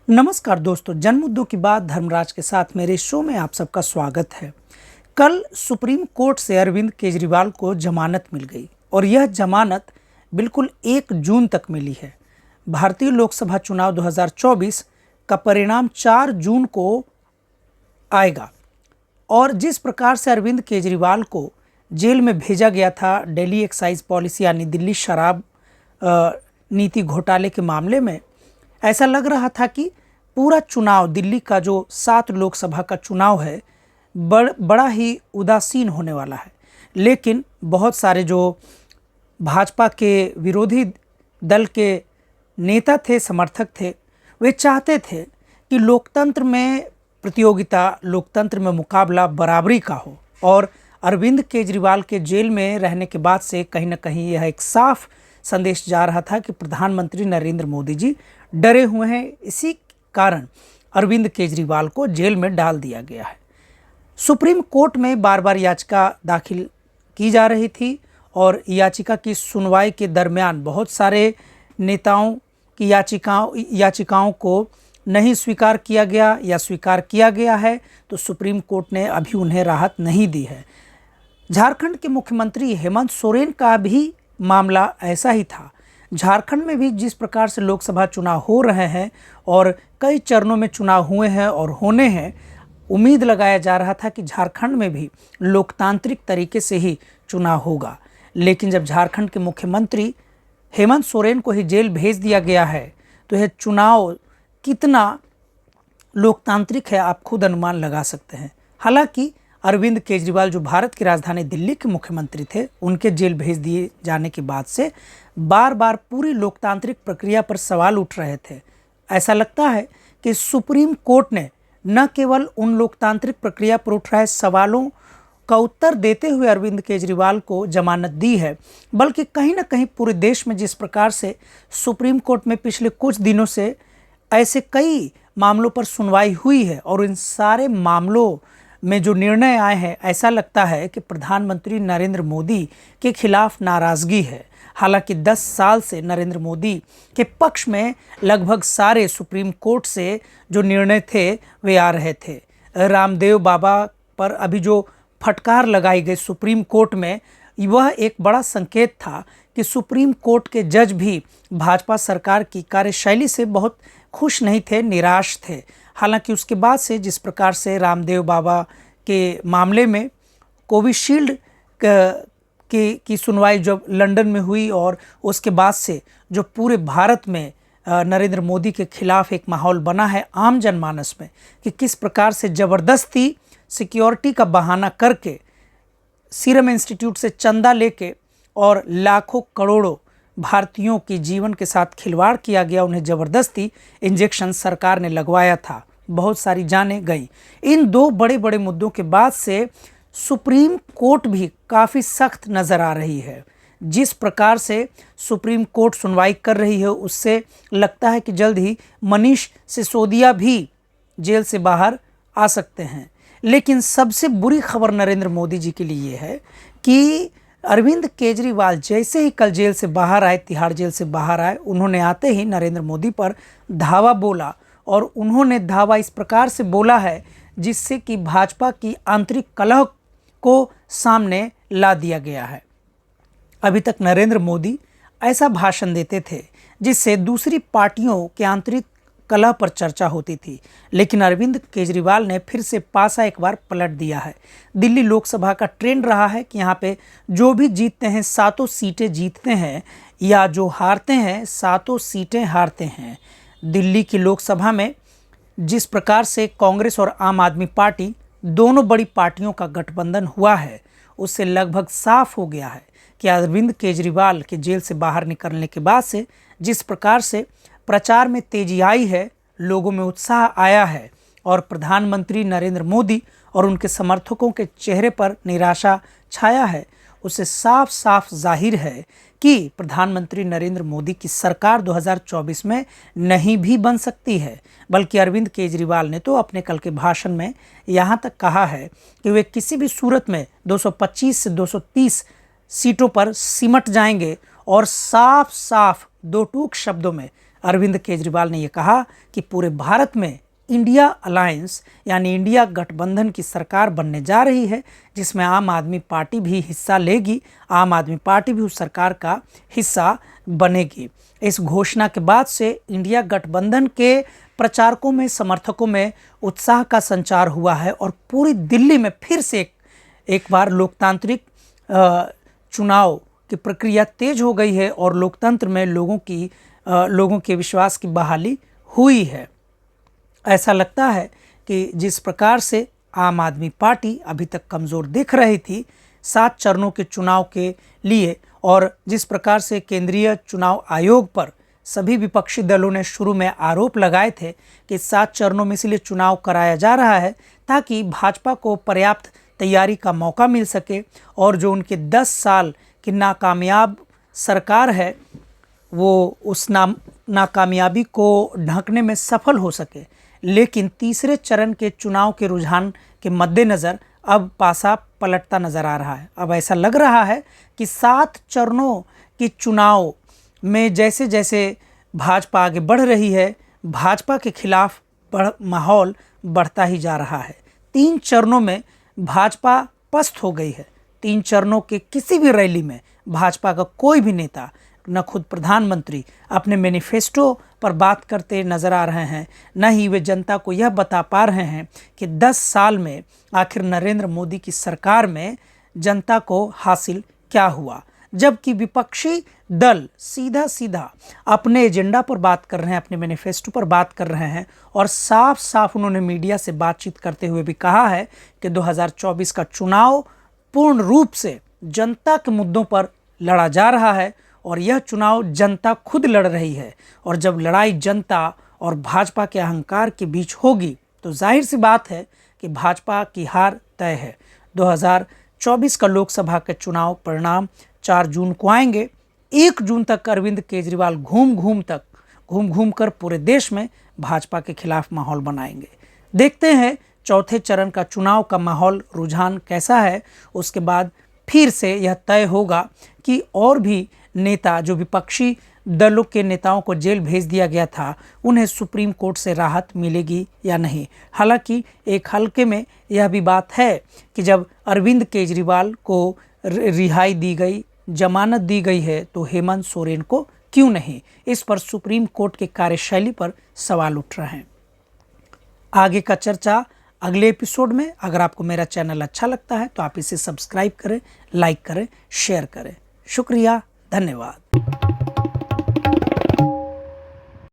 नमस्कार दोस्तों, जन मुद्दों की बात धर्मराज के साथ मेरे शो में आप सबका स्वागत है। कल सुप्रीम कोर्ट से अरविंद केजरीवाल को जमानत मिल गई और यह जमानत बिल्कुल 1 जून तक मिली है। भारतीय लोकसभा चुनाव 2024 का परिणाम 4 जून को आएगा और जिस प्रकार से अरविंद केजरीवाल को जेल में भेजा गया था दिल्ली एक्साइज पॉलिसी यानी दिल्ली शराब नीति घोटाले के मामले में, ऐसा लग रहा था कि पूरा चुनाव, दिल्ली का जो 7 लोकसभा का चुनाव है, बड़ा ही उदासीन होने वाला है। लेकिन बहुत सारे जो भाजपा के विरोधी दल के नेता थे, समर्थक थे, वे चाहते थे कि लोकतंत्र में प्रतियोगिता, लोकतंत्र में मुकाबला बराबरी का हो। और अरविंद केजरीवाल के जेल में रहने के बाद से कहीं ना कहीं यह एक साफ संदेश जा रहा था कि प्रधानमंत्री नरेंद्र मोदी जी डरे हुए हैं। इसी कारण अरविंद केजरीवाल को जेल में डाल दिया गया है। सुप्रीम कोर्ट में बार बार याचिका दाखिल की जा रही थी और याचिका की सुनवाई के दरमियान बहुत सारे नेताओं की याचिकाओं को नहीं स्वीकार किया गया या स्वीकार किया गया है, तो सुप्रीम कोर्ट ने अभी उन्हें राहत नहीं दी है। झारखंड के मुख्यमंत्री हेमंत सोरेन का भी मामला ऐसा ही था। झारखंड में भी जिस प्रकार से लोकसभा चुनाव हो रहे हैं और कई चरणों में चुनाव हुए हैं और होने हैं, उम्मीद लगाया जा रहा था कि झारखंड में भी लोकतांत्रिक तरीके से ही चुनाव होगा। लेकिन जब झारखंड के मुख्यमंत्री हेमंत सोरेन को ही जेल भेज दिया गया है, तो यह चुनाव कितना लोकतांत्रिक है आप खुद अनुमान लगा सकते हैं। हालांकि अरविंद केजरीवाल जो भारत की राजधानी दिल्ली के मुख्यमंत्री थे, उनके जेल भेज दिए जाने के बाद से बार बार पूरी लोकतांत्रिक प्रक्रिया पर सवाल उठ रहे थे। ऐसा लगता है कि सुप्रीम कोर्ट ने न केवल उन लोकतांत्रिक प्रक्रिया पर उठ रहे सवालों का उत्तर देते हुए अरविंद केजरीवाल को जमानत दी है, बल्कि कहीं ना कहीं पूरे देश में जिस प्रकार से सुप्रीम कोर्ट में पिछले कुछ दिनों से ऐसे कई मामलों पर सुनवाई हुई है और इन सारे मामलों में जो निर्णय आए हैं, ऐसा लगता है कि प्रधानमंत्री नरेंद्र मोदी के खिलाफ नाराज़गी है। हालांकि 10 साल से नरेंद्र मोदी के पक्ष में लगभग सारे सुप्रीम कोर्ट से जो निर्णय थे वे आ रहे थे। रामदेव बाबा पर अभी जो फटकार लगाई गई सुप्रीम कोर्ट में, वह एक बड़ा संकेत था कि सुप्रीम कोर्ट के जज भी भाजपा सरकार की कार्यशैली से बहुत खुश नहीं थे, निराश थे। हालांकि उसके बाद से जिस प्रकार से रामदेव बाबा के मामले में कोविशील्ड की सुनवाई जब लंदन में हुई और उसके बाद से जो पूरे भारत में नरेंद्र मोदी के खिलाफ एक माहौल बना है आम जनमानस में, कि किस प्रकार से ज़बरदस्ती सिक्योरिटी का बहाना करके सीरम इंस्टीट्यूट से चंदा लेके और लाखों करोड़ों भारतीयों के जीवन के साथ खिलवाड़ किया गया। उन्हें ज़बरदस्ती इंजेक्शन सरकार ने लगवाया था, बहुत सारी जानें गई। इन 2 बड़े बड़े मुद्दों के बाद से सुप्रीम कोर्ट भी काफ़ी सख्त नज़र आ रही है। जिस प्रकार से सुप्रीम कोर्ट सुनवाई कर रही है, उससे लगता है कि जल्द ही मनीष सिसोदिया भी जेल से बाहर आ सकते हैं। लेकिन सबसे बुरी खबर नरेंद्र मोदी जी के लिए है कि अरविंद केजरीवाल जैसे ही कल जेल से बाहर आए, तिहाड़ जेल से बाहर आए, उन्होंने आते ही नरेंद्र मोदी पर धावा बोला और उन्होंने धावा इस प्रकार से बोला है जिससे कि भाजपा की आंतरिक कलह को सामने ला दिया गया है। अभी तक नरेंद्र मोदी ऐसा भाषण देते थे जिससे दूसरी पार्टियों के आंतरिक कलह पर चर्चा होती थी, लेकिन अरविंद केजरीवाल ने फिर से पासा एक बार पलट दिया है। दिल्ली लोकसभा का ट्रेंड रहा है कि यहाँ पे जो भी जीतते हैं 7 सीटें जीतते हैं या जो हारते हैं 7 सीटें हारते हैं। दिल्ली की लोकसभा में जिस प्रकार से कांग्रेस और आम आदमी पार्टी दोनों बड़ी पार्टियों का गठबंधन हुआ है, उससे लगभग साफ हो गया है कि अरविंद केजरीवाल के जेल से बाहर निकलने के बाद से जिस प्रकार से प्रचार में तेजी आई है, लोगों में उत्साह आया है और प्रधानमंत्री नरेंद्र मोदी और उनके समर्थकों के चेहरे पर निराशा छाया है, उससे साफ साफ जाहिर है कि प्रधानमंत्री नरेंद्र मोदी की सरकार 2024 में नहीं भी बन सकती है। बल्कि अरविंद केजरीवाल ने तो अपने कल के भाषण में यहाँ तक कहा है कि वे किसी भी सूरत में 225 से 230 सीटों पर सिमट जाएंगे और साफ साफ दो टूक शब्दों में अरविंद केजरीवाल ने यह कहा कि पूरे भारत में इंडिया अलायंस यानी इंडिया गठबंधन की सरकार बनने जा रही है, जिसमें आम आदमी पार्टी भी हिस्सा लेगी। आम आदमी पार्टी भी उस सरकार का हिस्सा बनेगी। इस घोषणा के बाद से इंडिया गठबंधन के प्रचारकों में, समर्थकों में उत्साह का संचार हुआ है और पूरी दिल्ली में फिर से एक बार लोकतांत्रिक चुनाव की प्रक्रिया तेज हो गई है और लोकतंत्र में लोगों के विश्वास की बहाली हुई है। ऐसा लगता है कि जिस प्रकार से आम आदमी पार्टी अभी तक कमज़ोर दिख रही थी 7 चरणों के चुनाव के लिए, और जिस प्रकार से केंद्रीय चुनाव आयोग पर सभी विपक्षी दलों ने शुरू में आरोप लगाए थे कि 7 चरणों में इसलिए चुनाव कराया जा रहा है ताकि भाजपा को पर्याप्त तैयारी का मौका मिल सके और जो उनके 10 साल की नाकामयाब सरकार है वो उस नाकामयाबी को ढकने में सफल हो सके। लेकिन तीसरे चरण के चुनाव के रुझान के मद्देनज़र अब पासा पलटता नज़र आ रहा है। अब ऐसा लग रहा है कि 7 चरणों के चुनाव में जैसे जैसे भाजपा आगे बढ़ रही है, भाजपा के खिलाफ माहौल बढ़ता ही जा रहा है। 3 चरणों में भाजपा पस्त हो गई है। 3 चरणों के किसी भी रैली में भाजपा का कोई भी नेता, न खुद प्रधानमंत्री अपने मैनिफेस्टो पर बात करते नज़र आ रहे हैं, न ही वे जनता को यह बता पा रहे हैं कि 10 साल में आखिर नरेंद्र मोदी की सरकार में जनता को हासिल क्या हुआ। जबकि विपक्षी दल सीधा सीधा अपने एजेंडा पर बात कर रहे हैं, अपने मैनिफेस्टो पर बात कर रहे हैं और साफ साफ उन्होंने मीडिया से बातचीत करते हुए भी कहा है कि 2024 का चुनाव पूर्ण रूप से जनता के मुद्दों पर लड़ा जा रहा है और यह चुनाव जनता खुद लड़ रही है। और जब लड़ाई जनता और भाजपा के अहंकार के बीच होगी तो जाहिर सी बात है कि भाजपा की हार तय है। 2024 का लोकसभा के चुनाव परिणाम 4 जून को आएंगे। 1 जून तक अरविंद केजरीवाल घूम घूम कर पूरे देश में भाजपा के खिलाफ माहौल बनाएंगे। देखते हैं चौथे चरण का चुनाव का माहौल, रुझान कैसा है। उसके बाद फिर से यह तय होगा कि और भी नेता, जो विपक्षी दलों के नेताओं को जेल भेज दिया गया था, उन्हें सुप्रीम कोर्ट से राहत मिलेगी या नहीं। हालांकि एक हल्के में यह भी बात है कि जब अरविंद केजरीवाल को रिहाई दी गई, जमानत दी गई है, तो हेमंत सोरेन को क्यों नहीं। इस पर सुप्रीम कोर्ट के कार्यशैली पर सवाल उठ रहे हैं। आगे का चर्चा अगले एपिसोड में। अगर आपको मेरा चैनल अच्छा लगता है तो आप इसे सब्सक्राइब करें, लाइक करें, शेयर करें। शुक्रिया, धन्यवाद।